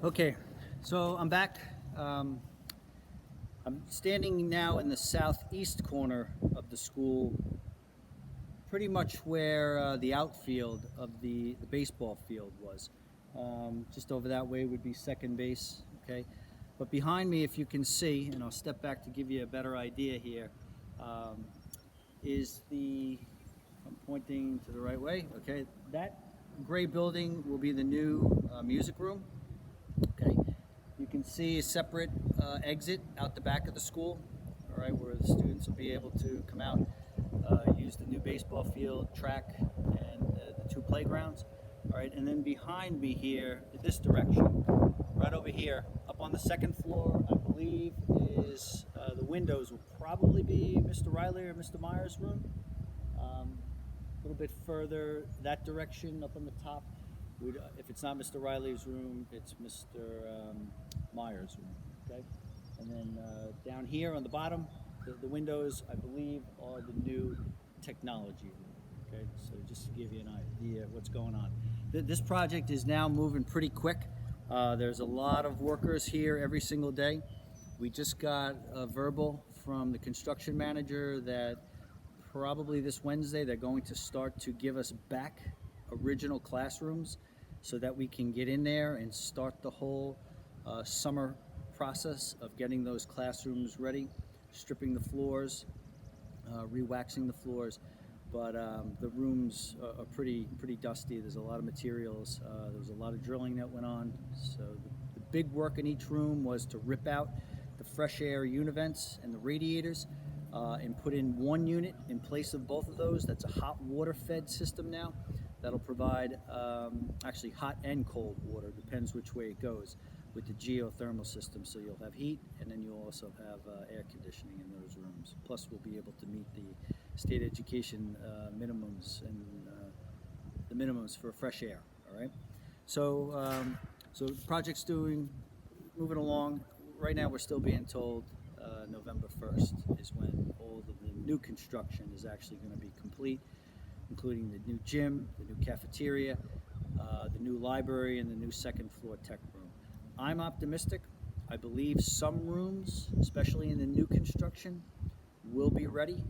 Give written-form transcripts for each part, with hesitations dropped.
Okay, so I'm back. Um, I'm standing now in the southeast corner of the school, pretty much where the outfield of the baseball field was. Just over that way would be second base, okay? But behind me, if you can see, and I'll step back to give you a better idea here, um, is I'm pointing to the right way, okay? That gray building will be the new music room. Okay, you can see a separate exit out the back of the school, all right, where the students will be able to come out, use the new baseball field, track, and the two playgrounds. All right, and then behind me here, this direction, right over here, up on the second floor, I believe is the windows will probably be Mr. Riley or Mr. Myers' room. A little bit further that direction, up on the top, if it's not Mr. Riley's room, it's Mr. Myers' room. Okay, and then down here on the bottom, the windows, I believe, are the new technology room. Okay, so just to give you an idea of what's going on. This project is now moving pretty quick. There's a lot of workers here every single day. We just got a verbal from the construction manager that probably this Wednesday they're going to start to give us back original classrooms so that we can get in there and start the whole summer process of getting those classrooms ready, stripping the floors, re-waxing the floors. But the rooms are pretty dusty. There's a lot of materials. There was a lot of drilling that went on. So the big work in each room was to rip out the fresh air univents and the radiators and put in one unit in place of both of those. That's a hot water fed system now. That'll provide actually hot and cold water, depends which way it goes, with the geothermal system. So you'll have heat, and then you'll also have air conditioning in those rooms. Plus, we'll be able to meet the state education minimums and the minimums for fresh air. All right. So the project's moving along. Right now, we're still being told November 1st is when all of the new construction is actually going to be complete, including the new gym, the new cafeteria, the new library, and the new second floor tech room. I'm optimistic. I believe some rooms, especially in the new construction, will be ready.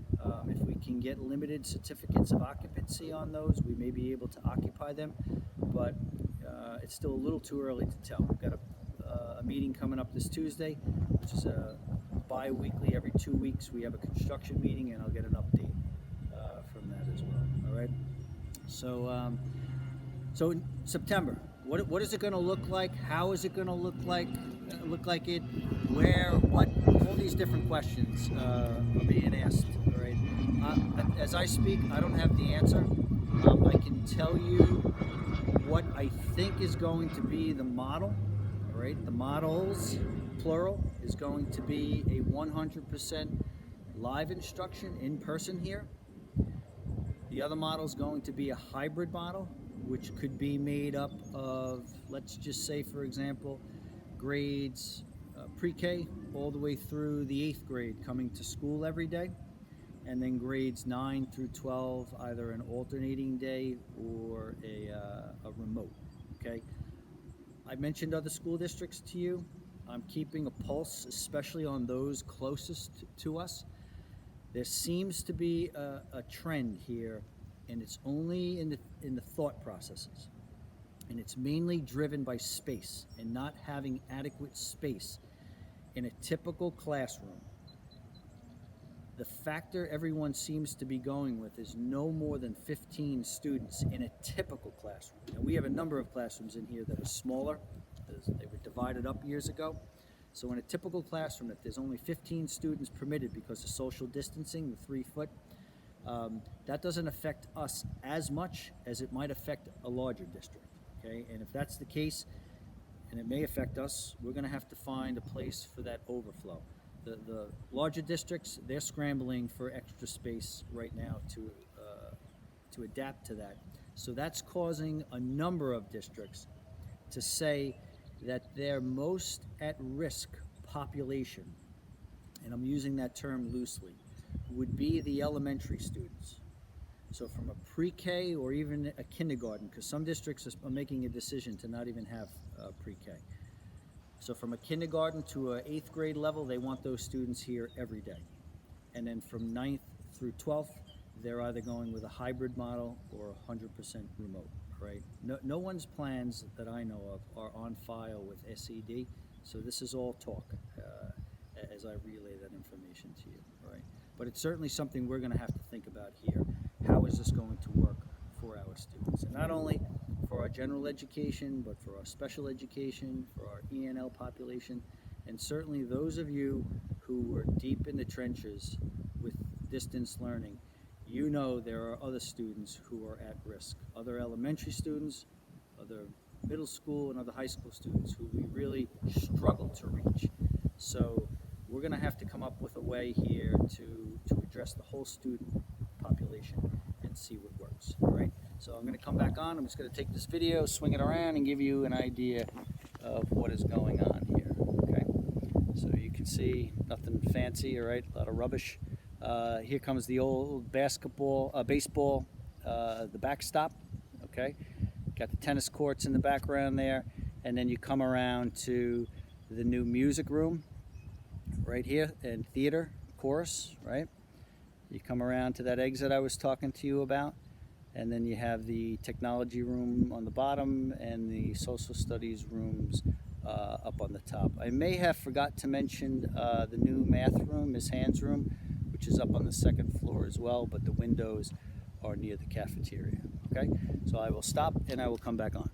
If we can get limited certificates of occupancy on those, we may be able to occupy them, but it's still a little too early to tell. We've got a meeting coming up this Tuesday, which is a bi-weekly. Every 2 weeks we have a construction meeting, and I'll get an update from that as well. All right. So in September, what is it going to look like? How is it going to look like? It? Where? What? All these different questions are being asked. All right. As I speak, I don't have the answer. I can tell you what I think is going to be the model. All right. The models, plural, is going to be a 100% live instruction in person here. The other model is going to be a hybrid model, which could be made up of, let's just say, for example, grades pre-K all the way through the 8th grade coming to school every day, and then grades 9 through 12, either an alternating day or a remote, okay? I mentioned other school districts to you. I'm keeping a pulse, especially on those closest to us. There seems to be a trend here, and it's only in the thought processes. And it's mainly driven by space and not having adequate space in a typical classroom. The factor everyone seems to be going with is no more than 15 students in a typical classroom. Now, we have a number of classrooms in here that are smaller. They were divided up years ago. So in a typical classroom, if there's only 15 students permitted because of social distancing, the 3 foot, that doesn't affect us as much as it might affect a larger district, okay? And if that's the case, and it may affect us, we're gonna have to find a place for that overflow. The larger districts, they're scrambling for extra space right now to adapt to that. So that's causing a number of districts to say that their most at-risk population, and I'm using that term loosely, would be the elementary students. So from a pre-K or even a kindergarten, because some districts are making a decision to not even have pre-K. So from a kindergarten to a 8th grade level, they want those students here every day. And then from 9th through 12th, they're either going with a hybrid model or 100% remote, right? No one's plans that I know of are on file with SED, so this is all talk as I relay that information to you, right? But it's certainly something we're going to have to think about here. How is this going to work for our students? And not only for our general education, but for our special education, for our ENL population, and certainly those of you who are deep in the trenches with distance learning. You know there are other students who are at risk, other elementary students, other middle school and other high school students who we really struggle to reach. So we're going to have to come up with a way here to address the whole student population and see what works, all right? So I'm going to come back on. I'm just going to take this video, swing it around, and give you an idea of what is going on here, okay? So you can see nothing fancy, all right? A lot of rubbish. Here comes the old baseball, the backstop, okay? Got the tennis courts in the background there, and then you come around to the new music room right here, and theater, chorus, right? You come around to that exit I was talking to you about, and then you have the technology room on the bottom and the social studies rooms up on the top. I may have forgot to mention the new math room, Miss Hand's room, which is up on the 2nd floor as well, but the windows are near the cafeteria, okay? So I will stop and I will come back on.